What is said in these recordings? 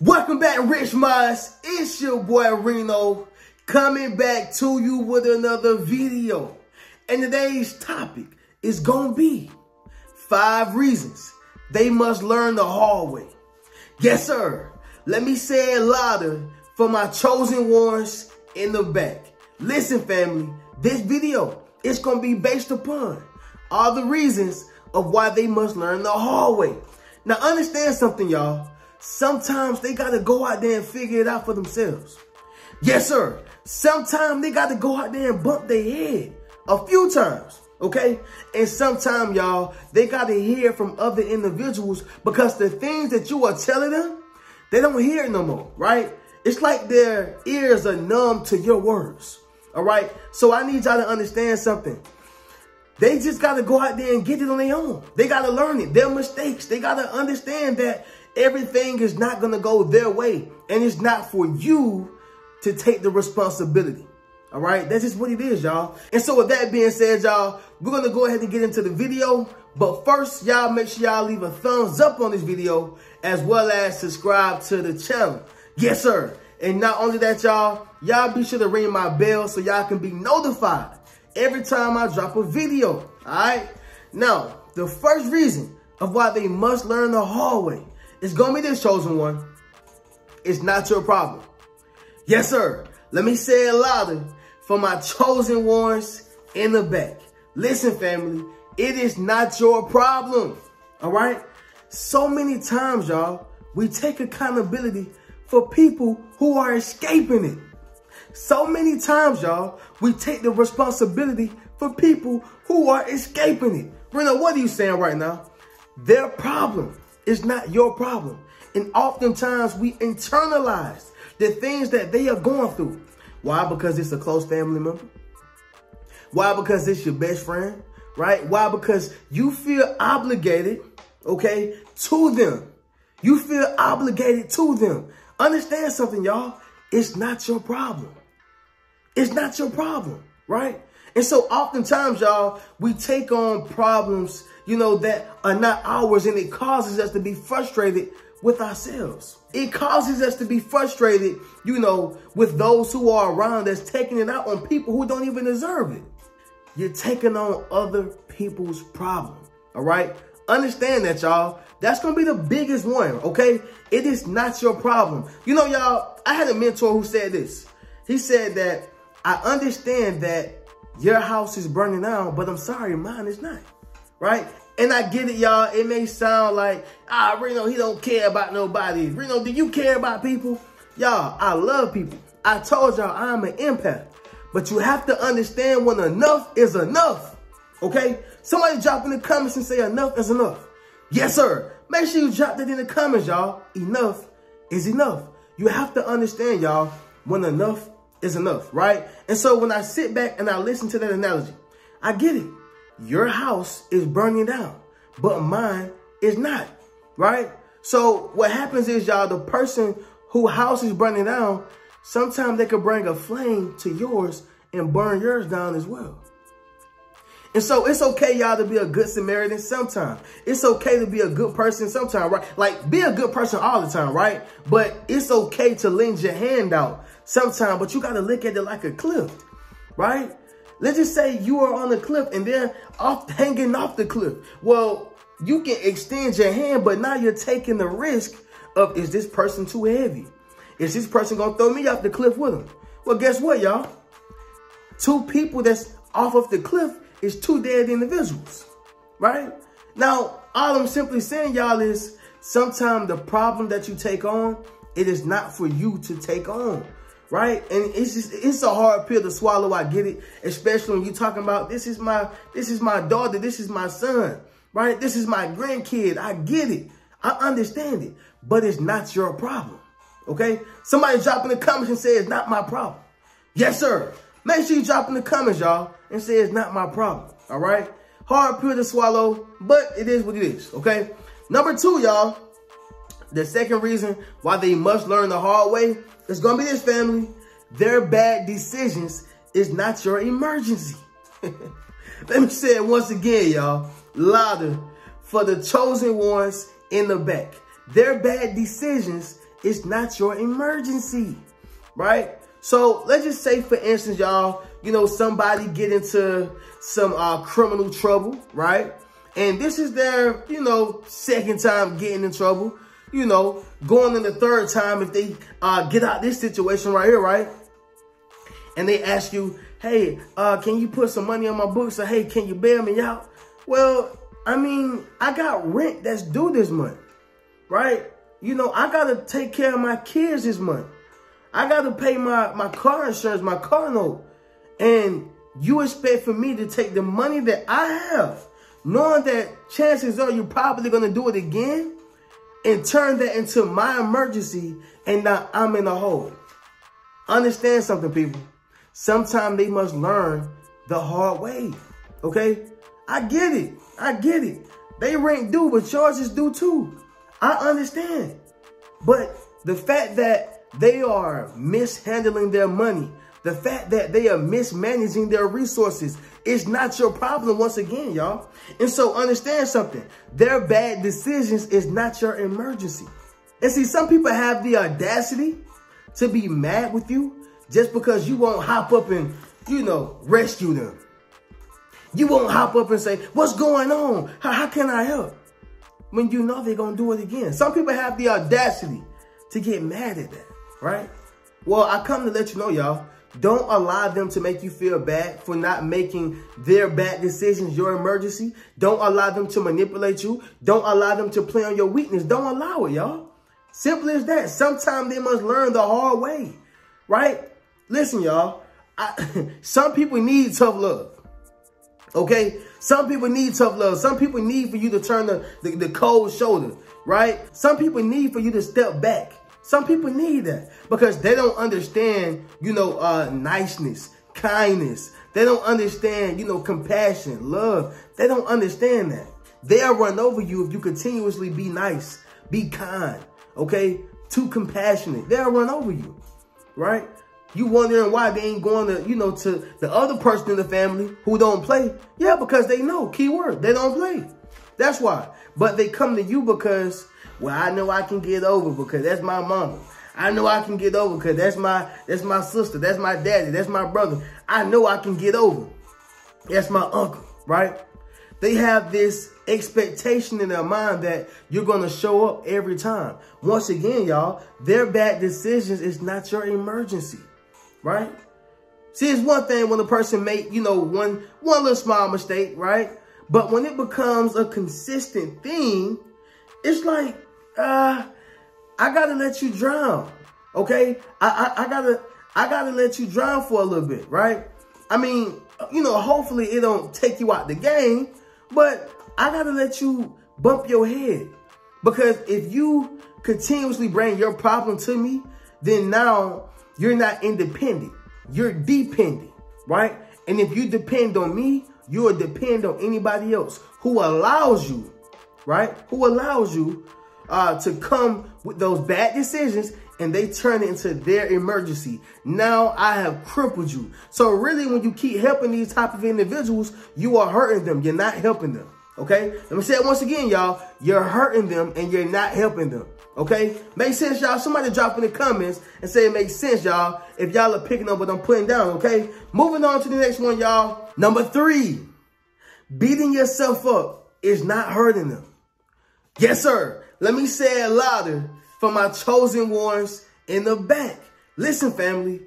Welcome back, Rich Minds. It's your boy Reno coming back to you with another video. And today's topic is gonna be 5 reasons they must learn the hard way. Yes, sir. Let me say it louder for my chosen ones in the back. Listen, family, this video is gonna be based upon all the reasons of why they must learn the hard way. Now, understand something, y'all. Sometimes they got to go out there and figure it out for themselves. Yes, sir. Sometimes they got to go out there and bump their head a few times, okay? And sometimes, y'all, they got to hear from other individuals because the things that you are telling them, they don't hear it no more, right? It's like their ears are numb to your words, all right? So I need y'all to understand something. They just got to go out there and get it on their own. They got to learn it. Their mistakes. They got to understand that everything is not going to go their way. And it's not for you to take the responsibility. All right? That's just what it is, y'all. And so with that being said, y'all, we're going to go ahead and get into the video. But first, y'all make sure y'all leave a thumbs up on this video as well as subscribe to the channel. Yes, sir. And not only that, y'all be sure to ring my bell so y'all can be notified every time I drop a video. All right? Now, the first reason of why they must learn the hard way is going to be this, chosen one. It's not your problem. Yes, sir. Let me say it louder for my chosen ones in the back. Listen, family, it is not your problem. All right? So many times, y'all, we take accountability for people who are escaping it. So many times, y'all, we take the responsibility for people who are escaping it. Reno, what are you saying right now? Their problem is not your problem. And oftentimes we internalize the things that they are going through. Why? Because it's a close family member. Why? Because it's your best friend, right? Why? Because you feel obligated, okay, to them. You feel obligated to them. Understand something, y'all. It's not your problem. It's not your problem, right? And so oftentimes, y'all, we take on problems, that are not ours, and it causes us to be frustrated with ourselves. It causes us to be frustrated, with those who are around us, taking it out on people who don't even deserve it. You're taking on other people's problems, all right? Understand that, y'all. That's going to be the biggest one, okay? It is not your problem. Y'all, I had a mentor who said this. He said that, I understand that your house is burning down, but I'm sorry, mine is not, right? And I get it, y'all. It may sound like, Reno, he don't care about nobody. Reno, do you care about people? Y'all, I love people. I told y'all I'm an empath. But you have to understand when enough is enough, okay? Somebody drop in the comments and say enough is enough. Yes, sir. Make sure you drop that in the comments, y'all. Enough is enough. You have to understand, y'all, when enough is enough, right? And so when I sit back and I listen to that analogy, I get it. Your house is burning down, but mine is not, right? So what happens is, y'all, the person whose house is burning down, sometimes they could bring a flame to yours and burn yours down as well. And so it's okay, y'all, to be a good Samaritan sometimes. It's okay to be a good person sometimes, right? Like, be a good person all the time, right? But it's okay to lend your hand out sometimes, but you got to look at it like a cliff, right? Let's just say you are on a cliff and they're hanging off the cliff. Well, you can extend your hand, but now you're taking the risk of, is this person too heavy? Is this person going to throw me off the cliff with them? Well, guess what, y'all? 2 people that's off of the cliff is 2 dead individuals, right? Now, all I'm simply saying, y'all, is sometimes the problem that you take on, it is not for you to take on, right? And it's a hard pill to swallow. I get it, especially when you're talking about, this is my daughter, this is my son, right? This is my grandkid. I get it. I understand it, but it's not your problem, okay? Somebody drop in the comments and say it's not my problem. Yes, sir. Make sure you drop in the comments, y'all, and say it's not my problem, all right? Hard pill to swallow, but it is what it is, okay? Number 2, y'all, the second reason why they must learn the hard way is going to be this, family. Their bad decisions is not your emergency. Let me say it once again, y'all, louder for the chosen ones in the back. Their bad decisions it's not your emergency, right? So let's just say, for instance, y'all, you know, somebody get into some criminal trouble, right? And this is their, you know, second time getting in trouble, you know, going in the third time if they get out this situation right here, right? And they ask you, hey, can you put some money on my books? Or, hey, can you bail me out? Well, I mean, I got rent that's due this month, right? You know, I got to take care of my kids this month. I got to pay my car insurance, my car note. And you expect for me to take the money that I have, knowing that chances are you're probably going to do it again, and turn that into my emergency, and now I'm in the hole. Understand something, people. Sometimes they must learn the hard way, okay? I get it. I get it. They rent due, but yours is due too. I understand. But the fact that they are mishandling their money, the fact that they are mismanaging their resources, is not your problem once again, y'all. And so understand something. Their bad decisions is not your emergency. And see, some people have the audacity to be mad with you just because you won't hop up and, you know, rescue them. You won't hop up and say, what's going on? How can I help? When you know they're going to do it again. Some people have the audacity to get mad at that, right? Well, I come to let you know, y'all, don't allow them to make you feel bad for not making their bad decisions your emergency. Don't allow them to manipulate you. Don't allow them to play on your weakness. Don't allow it, y'all. Simple as that. Sometimes they must learn the hard way, right? Listen, y'all, some people need tough love. Okay, some people need tough love. Some people need for you to turn the cold shoulder, right? Some people need for you to step back. Some people need that because they don't understand, you know, niceness, kindness. They don't understand, you know, compassion, love. They don't understand that. They'll run over you if you continuously be nice, be kind, okay? Too compassionate. They'll run over you, right? You wondering why they ain't going to, you know, to the other person in the family who don't play. Yeah, because they know, keyword, they don't play. That's why. But they come to you because, well, I know I can get over because that's my mama. I know I can get over because that's my sister. That's my daddy. That's my brother. I know I can get over. That's my uncle, right? They have this expectation in their mind that you're going to show up every time. Once again, y'all, their bad decisions is not your emergency, right? See, it's one thing when a person make, you know, one little small mistake, right? But when it becomes a consistent thing, it's like, I gotta let you drown, okay? I gotta let you drown for a little bit, right? I mean, you know, hopefully it don't take you out the game, but I gotta let you bump your head. Because if you continuously bring your problem to me, then now you're not independent. You're dependent, right? And if you depend on me, you will depend on anybody else who allows you, right? Who allows you to come with those bad decisions and they turn it into their emergency. Now I have crippled you. So really, when you keep helping these type of individuals, you are hurting them. You're not helping them. Okay? Let me say it once again, y'all. You're hurting them and you're not helping them. Okay? Makes sense, y'all? Somebody drop in the comments and say it makes sense, y'all, if y'all are picking up what I'm putting down, okay? Moving on to the next one, y'all. Number 3, beating yourself up is not hurting them. Yes, sir. Let me say it louder for my chosen ones in the back. Listen, family,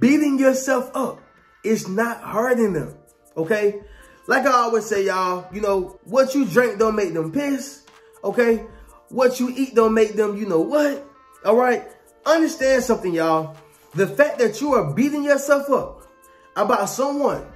beating yourself up is not hurting them, okay? Like I always say, y'all, you know, what you drink don't make them piss, okay? What you eat don't make them, you know what, all right? Understand something, y'all. The fact that you are beating yourself up about someone,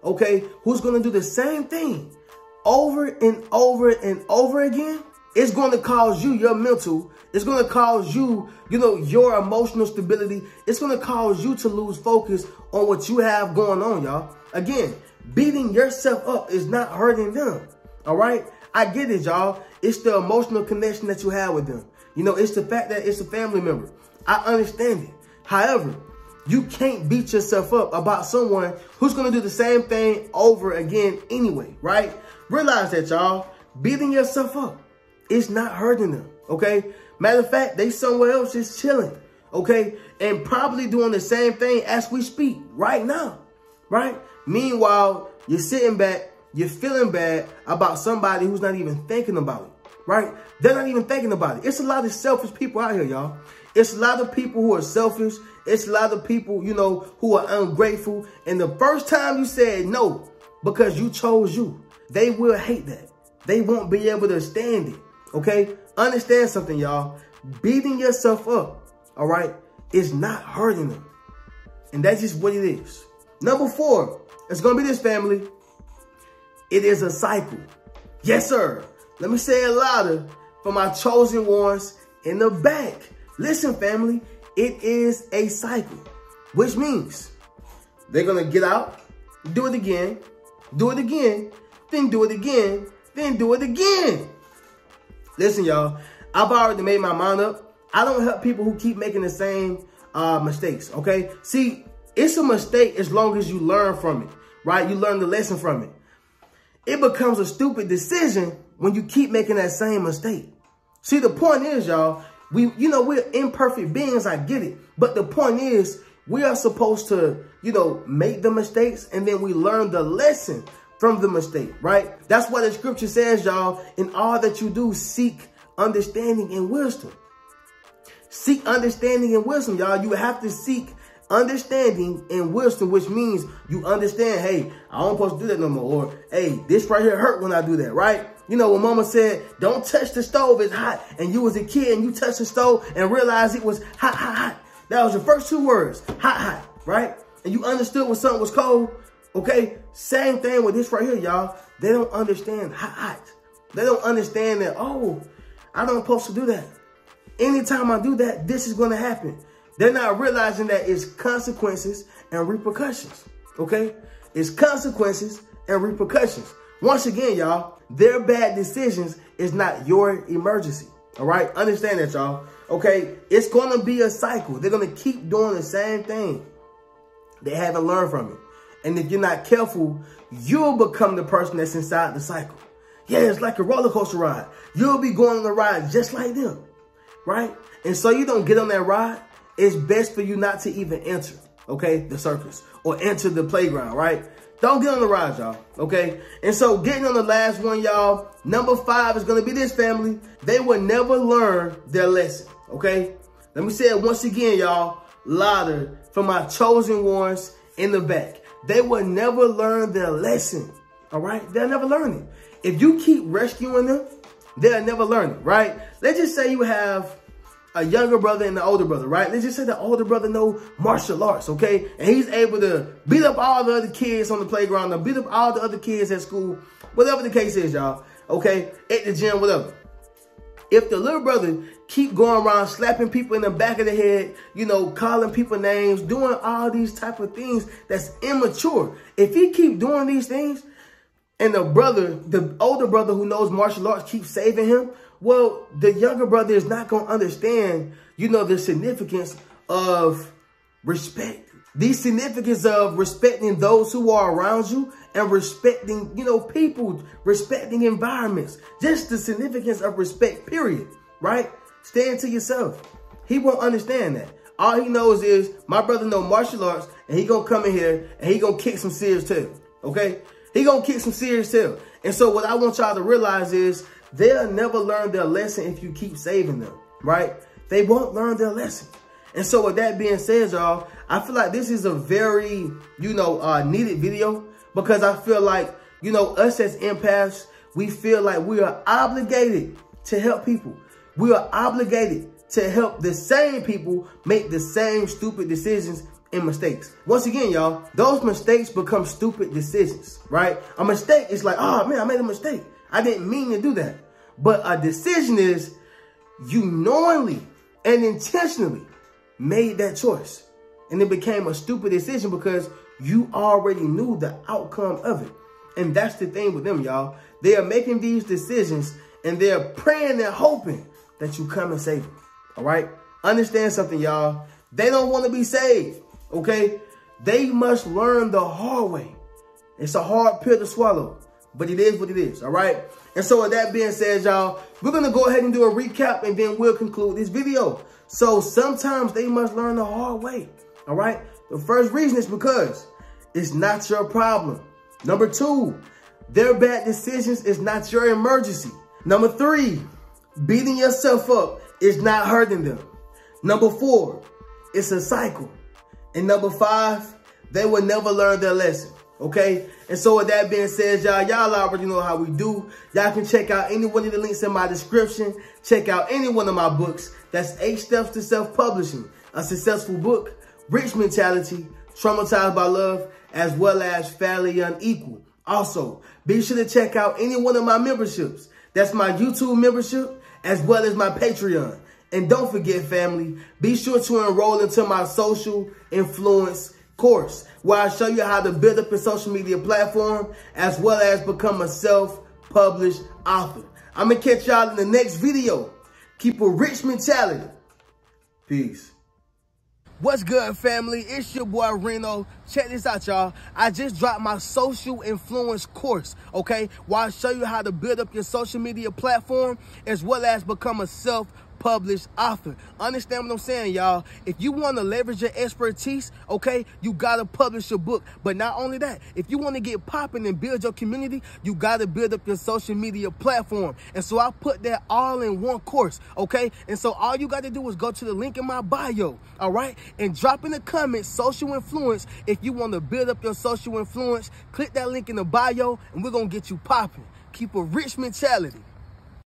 okay, who's going to do the same thing over and over and over again, it's going to cause you your mental. It's going to cause you, you know, your emotional stability. It's going to cause you to lose focus on what you have going on, y'all. Again, beating yourself up is not hurting them. All right. I get it, y'all. It's the emotional connection that you have with them. You know, it's the fact that it's a family member. I understand it. However, you can't beat yourself up about someone who's going to do the same thing over again anyway, right? Realize that, y'all. Beating yourself up, it's not hurting them, okay? Matter of fact, they somewhere else just chilling, okay? And probably doing the same thing as we speak right now, right? Meanwhile, you're sitting back, you're feeling bad about somebody who's not even thinking about it, right? They're not even thinking about it. It's a lot of selfish people out here, y'all. It's a lot of people who are selfish. It's a lot of people, you know, who are ungrateful. And the first time you said no because you chose you, they will hate that. They won't be able to stand it, okay? Understand something, y'all. Beating yourself up, all right, is not hurting them. And that's just what it is. Number 4, it's going to be this, family. It is a cycle. Yes, sir. Let me say it louder for my chosen ones in the back. Listen, family, it is a cycle, which means they're going to get out, do it again, then do it again, then do it again. Listen, y'all, I've already made my mind up. I don't help people who keep making the same mistakes, okay? See, it's a mistake as long as you learn from it, right? You learn the lesson from it. It becomes a stupid decision when you keep making that same mistake. See, the point is, y'all, we're imperfect beings, I get it. But the point is, we are supposed to, make the mistakes and then we learn the lesson from the mistake, right? That's why the scripture says, y'all, in all that you do, seek understanding and wisdom. Seek understanding and wisdom, y'all. You have to seek understanding and wisdom, which means you understand, hey, I don't supposed to do that no more. Or, hey, this right here hurt when I do that, right? You know, when mama said, don't touch the stove, it's hot. And you was a kid and you touched the stove and realized it was hot, hot, hot. That was your first 2 words, hot, hot, right? And you understood when something was cold, okay? Same thing with this right here, y'all. They don't understand hot, hot. They don't understand that, oh, I don't supposed to do that. Anytime I do that, this is going to happen. They're not realizing that it's consequences and repercussions, okay? It's consequences and repercussions. Once again, y'all, their bad decisions is not your emergency, all right? Understand that, y'all, okay? It's going to be a cycle. They're going to keep doing the same thing. They haven't learned from it. And if you're not careful, you'll become the person that's inside the cycle. Yeah, it's like a roller coaster ride. You'll be going on the ride just like them, right? And so you don't get on that ride. It's best for you not to even enter, okay, the circus or enter the playground, right? Don't get on the ride, y'all, okay? And so getting on the last one, y'all, number 5 is going to be this, family. They will never learn their lesson, okay? Let me say it once again, y'all, louder for my chosen ones in the back. They will never learn their lesson, all right? They'll never learn it. If you keep rescuing them, they'll never learn it, right? Let's just say you have a younger brother and an older brother, right? Let's just say the older brother know martial arts, okay? And he's able to beat up all the other kids on the playground, or beat up all the other kids at school, whatever the case is, y'all, okay? At the gym, whatever. If the little brother keep going around slapping people in the back of the head, calling people names, doing all these type of things that's immature. If he keep doing these things and the older brother who knows martial arts keeps saving him, well, the younger brother is not going to understand, the significance of respect. The significance of respecting those who are around you and respecting, people, respecting environments. Just the significance of respect, period, right? Stand to yourself. He won't understand that. All he knows is my brother know martial arts and he going to come in here and he going to kick some serious tail, okay? He going to kick some serious tail. And so what I want y'all to realize is they'll never learn their lesson if you keep saving them, right? They won't learn their lesson. And so with that being said, y'all, I feel like this is a very, needed video because I feel like, us as empaths, we feel like we are obligated to help people. We are obligated to help the same people make the same stupid decisions and mistakes. Once again, y'all, those mistakes become stupid decisions, right? A mistake is like, oh man, I made a mistake. I didn't mean to do that. But a decision is you knowingly and intentionally made that choice. And it became a stupid decision because you already knew the outcome of it. And that's the thing with them, y'all. They are making these decisions and they're praying and hoping that you come and save them. All right? Understand something, y'all. They don't want to be saved. Okay? They must learn the hard way. It's a hard pill to swallow. But it is what it is, all right? And so with that being said, y'all, we're going to go ahead and do a recap, and then we'll conclude this video. So sometimes they must learn the hard way, all right? The first reason is because it's not your problem. Number 2, their bad decisions is not your emergency. Number 3, beating yourself up is not hurting them. Number 4, it's a cycle. And number 5, they will never learn their lesson, okay? And so with that being said, y'all already know how we do. Y'all can check out any one of the links in my description. Check out any one of my books. That's 8 Steps to Self-Publishing, a successful book, Rich Mentality, Traumatized by Love, as well as Fairly Unequal. Also, be sure to check out any one of my memberships. That's my YouTube membership, as well as my Patreon. And don't forget, family, be sure to enroll into my social influence course, where I show you how to build up your social media platform, as well as become a self-published author. I'm going to catch y'all in the next video. Keep a rich mentality. Peace. What's good, family? It's your boy Reno. Check this out, y'all. I just dropped my social influence course, okay? Where I show you how to build up your social media platform, as well as become a self-published author. Understand what I'm saying, y'all? If you want to leverage your expertise, okay, you got to publish your book. But not only that, if you want to get popping and build your community, you got to build up your social media platform. And so I put that all in one course, okay? And so all you got to do is go to the link in my bio, all right? And drop in the comments, social influence. If you want to build up your social influence, click that link in the bio, and we're going to get you popping. Keep a rich mentality.